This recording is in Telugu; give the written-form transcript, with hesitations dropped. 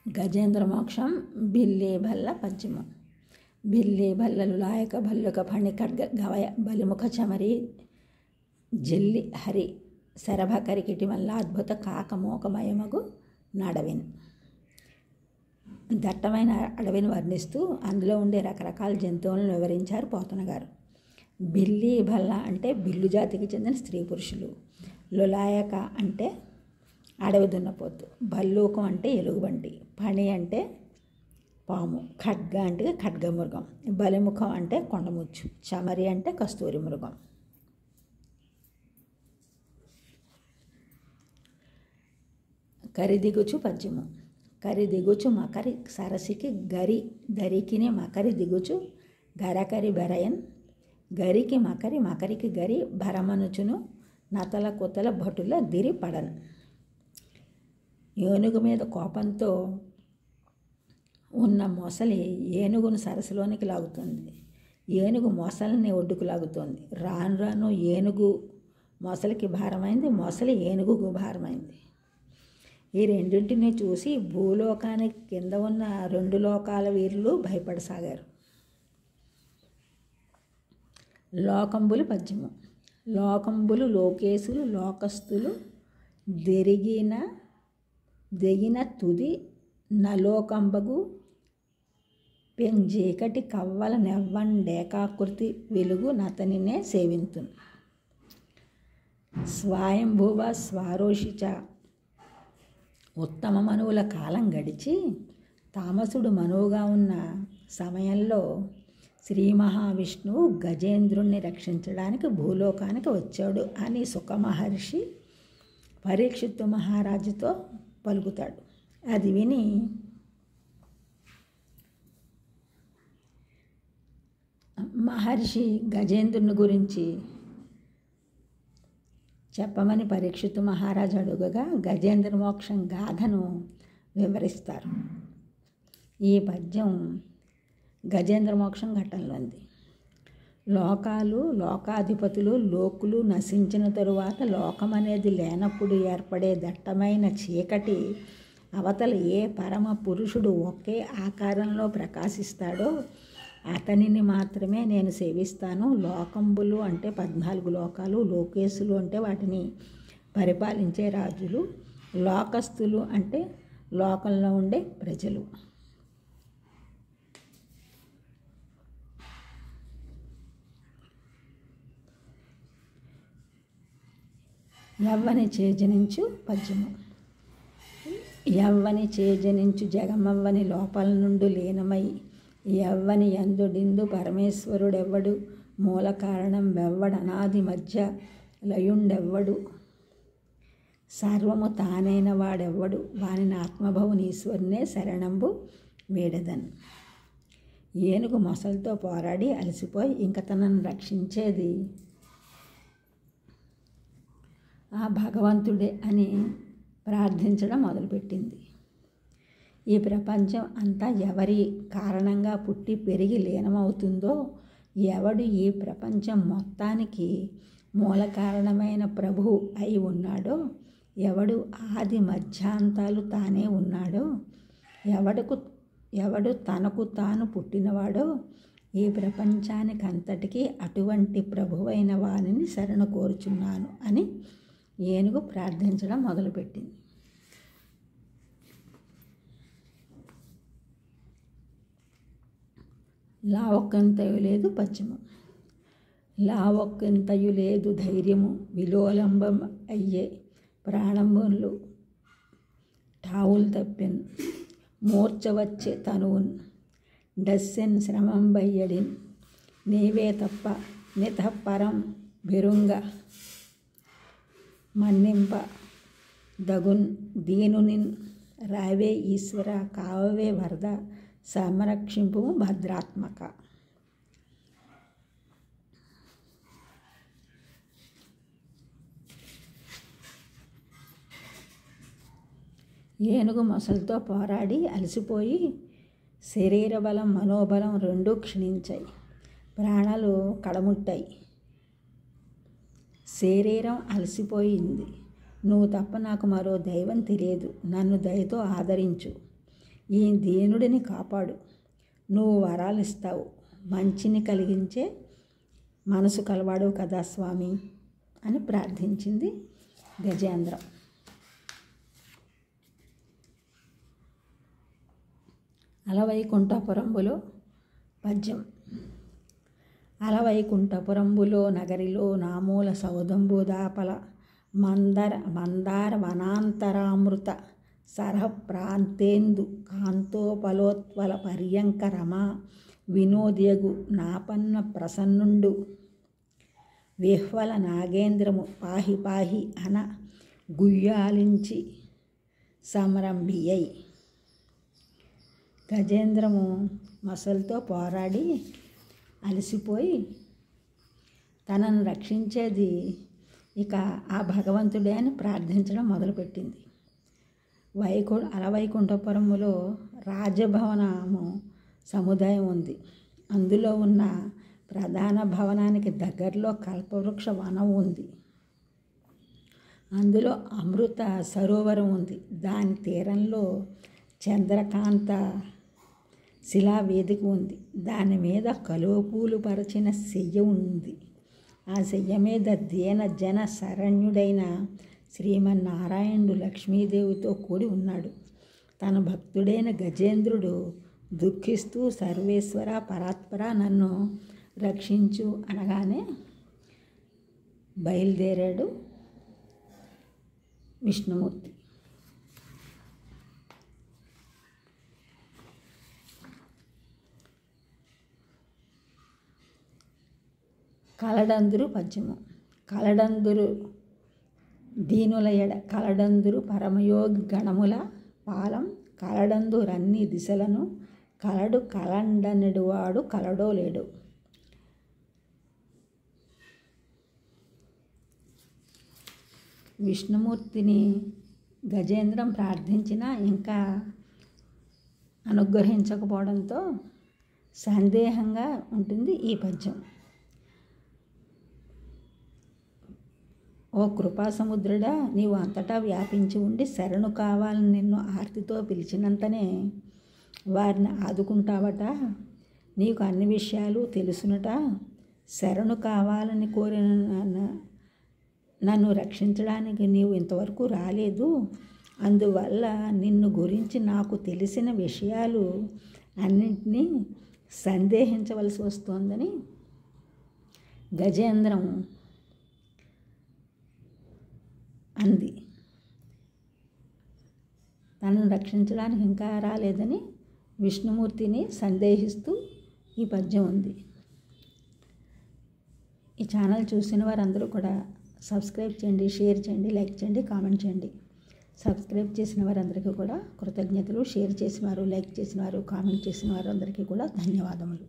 గజేంద్ర మోక్షం బిల్లి భల్ల పద్యము. బిల్లి భల్లలు లాయక భల్లుక ఫణి ఖడ్గ గవయ బలిముఖ చమరి జల్లి హరి శరభ కరికిటి వల్ల అద్భుత కాకమోకమయమగు నడవిన్. దట్టమైన అడవిని వర్ణిస్తూ అందులో ఉండే రకరకాల జంతువులను వివరించారు పోతన గారు. బిల్లి భల్ల అంటే బిల్లు జాతికి చెందిన స్త్రీ పురుషులు. లులాయక అంటే అడవి దున్నపోతు. భల్లూకం అంటే ఎలుగుబంటి. ఫణి అంటే పాము. ఖడ్గ అంటే ఖడ్గమృగం. బలిముఖం అంటే కొండముచ్చు. చమరి అంటే కస్తూరి మృగం. కరిదిగుచు పద్యము. కరి దిగుచు మకరి సరసికి గరి దరికిని మకరి దిగుచు గరకరి బెరయన్. గరికి మకరి మకరికి గరి భరమనుచును నతల కుతల భటుల దిరి పడన్. ఏనుగు మీద కోపంతో ఉన్న మొసలి ఏనుగును సరస్సులోనికి లాగుతుంది. ఏనుగు మొసలిని ఒడ్డుకు లాగుతోంది. రాను రాను ఏనుగు మొసలికి భారమైంది, మొసలి ఏనుగుకు భారమైంది. ఈ రెండింటిని చూసి భూలోకానికి కింద ఉన్న రెండు లోకాల వీరులు భయపడసాగారు. లోకంబులు పద్యము. లోకంబులు లోకేశులు లోకస్తులు దెగిన తుది నలోకంబగు పెంజీకటి కవ్వల నెవ్వండేకాకృతి వెలుగు నతనినే సేవింతున్. స్వయంభువ స్వారోషిచ ఉత్తమ మనువుల కాలం గడిచి తామసుడు మనువుగా ఉన్న సమయంలో శ్రీ మహావిష్ణువు గజేంద్రుణ్ణి రక్షించడానికి భూలోకానికి వచ్చాడు అని సుఖమహర్షి పరీక్షిత్తు మహారాజుతో పలుకుతాడు. అది విని మహర్షి గజేంద్రుని గురించి చెప్పమని పరీక్షిత్తు మహారాజు అడుగగా గజేంద్ర మోక్షం గాథను వివరిస్తారు. ఈ పద్యం గజేంద్ర మోక్షం ఘట్టంలోంది. లోకాలు లోకాధిపతులు లోకులు నశించిన తరువాత లోకం అనేది లేనప్పుడు ఏర్పడే దట్టమైన చీకటి అవతల ఏ పరమ పురుషుడు ఒకే ఆకారంలో ప్రకాశిస్తాడో అతనిని మాత్రమే నేను సేవిస్తాను. లోకంబులు అంటే 14 లోకాలు, లోకేశులు అంటే వాటిని పరిపాలించే రాజులు, లోకస్తులు అంటే లోకంలో ఉండే ప్రజలు. యవ్వని చేజనించు పద్యము. యవ్వని చేజనించు జగమవ్వని లోపల నుండి లీనమై యవ్వని యందుడిందు పరమేశ్వరుడెవ్వడు మూల కారణం వెవ్వడనాది మధ్య లయుండెవ్వడు సర్వము తానైన వాడెవ్వడు వానిని ఆత్మభవునీశ్వరునే శరణంబు వేడదన్. ఏనుగు మొసలితో పోరాడి అలసిపోయి ఇంక తనను రక్షించేది ఆ భగవంతుడే అని ప్రార్థించడం మొదలుపెట్టింది. ఈ ప్రపంచం అంతా ఎవరి కారణంగా పుట్టి పెరిగి లీనమవుతుందో, ఎవడు ఈ ప్రపంచం మొత్తానికి మూల కారణమైన ప్రభువు అయి ఉన్నాడో, ఎవడు ఆది మధ్యాంతాలు తానే ఉన్నాడో, ఎవడు తనకు తాను పుట్టినవాడో ఈ ప్రపంచానికి అంతటికీ అటువంటి ప్రభువైన వానిని శరణు కోరుచున్నాను అని ఏనుగు ప్రార్థించడం మొదలుపెట్టింది. లావొక్కంతయు లేదు పద్యము. లావొక్కంతయు లేదు ధైర్యము విలోలంబం అయ్యే ప్రాణములు ఠావులు తప్పెన్ మూర్ఛ వచ్చే తనువున్ డస్సెన్ శ్రమం బయ్యడిన్ నీవే తప్ప నితపరం బెరుంగ మన్నింప దగున్ దీనునిన్ రావే ఈశ్వర కావవే వరద సంరక్షింపు భద్రాత్మక. ఏనుగు మొసలితో పోరాడి అలసిపోయి శరీర బలం మనోబలం రెండూ క్షీణించాయి. ప్రాణాలు కడముట్టాయి. శరీరం అలసిపోయింది. నువ్వు తప్ప నాకు మరో దైవం తెలియదు. నన్ను దయతో ఆదరించు. ఈ దీనుడిని కాపాడు, నువ్వు వరాలు ఇస్తావు, మంచిని కలిగించే మనసు కలవాడు కదా స్వామి అని ప్రార్థించింది గజేంద్రం. అలవైకుంఠపురంబులో పద్యం. అలవైకుంఠపురంబులో నగరిలో నామూల సౌదంబు దాపల మందార వనాంతరామృత సరఃప్రాంతేందు కాంతోపలోత్వల పర్యంక రమా వినోద్యగు నాపన్న ప్రసన్నుండు విహ్వల నాగేంద్రము పాహి పాహి అన గుయ్యాలించి సంరంభియై. గజేంద్రము మొసలితో పోరాడి అలసిపోయి తనను రక్షించేది ఇక ఆ భగవంతుడే అని ప్రార్థించడం మొదలుపెట్టింది. అలవైకుంఠపురములో రాజభవనము సముదాయం ఉంది. అందులో ఉన్న ప్రధాన భవనానికి దగ్గరలో కల్పవృక్ష వనం ఉంది. అందులో అమృత సరోవరం ఉంది. దాని తీరంలో చంద్రకాంత శిలావేదిక ఉంది. దాని మీద కలువపూలు పరచిన శయ్య ఉంది. ఆ శయ్య మీద దీన జన శరణ్యుడైన శ్రీమన్నారాయణుడు లక్ష్మీదేవితో కూడి ఉన్నాడు. తన భక్తుడైన గజేంద్రుడు దుఃఖిస్తూ సర్వేశ్వర పరాత్పర నన్ను రక్షించు అనగానే బయలుదేరాడు విష్ణుమూర్తి. కలడందురు పద్యము. కలడందురు దీనుల ఎడ కలడందురు పరమయోగి గణముల పాలం కలడందురన్ని దిశలను కలడు కలండనెడువాడు కలడో లేడు. విష్ణుమూర్తిని గజేంద్రం ప్రార్థించినా ఇంకా అనుగ్రహించకపోవడంతో సందేహంగా ఉంటుంది ఈ పద్యం. ఓ కృపాసముద్రుడా, నీవు అంతటా వ్యాపించి ఉండి శరణు కావాలని నిన్ను ఆర్తితో పిలిచినంతనే వారిని ఆదుకుంటావట. నీకు అన్ని విషయాలు తెలుసునట. శరణు కావాలని కోరిన నన్ను రక్షించడానికి నీవు ఇంతవరకు రాలేదు. అందువల్ల నిన్ను గురించి నాకు తెలిసిన విషయాలు అన్నింటినీ సందేహించవలసి వస్తోందని గజేంద్రం అంది. తనను రక్షించడానికి ఇంకా రాలేదని విష్ణుమూర్తిని సందేహిస్తూ ఈ పద్యం ఉంది. ఈ ఛానల్ చూసిన వారందరూ కూడా సబ్స్క్రైబ్ చేయండి, షేర్ చేయండి, లైక్ చేయండి, కామెంట్ చేయండి. సబ్స్క్రైబ్ చేసిన వారందరికీ కూడా కృతజ్ఞతలు. షేర్ చేసిన వారు, లైక్ చేసిన వారు, కామెంట్ చేసిన వారు అందరికీ కూడా ధన్యవాదములు.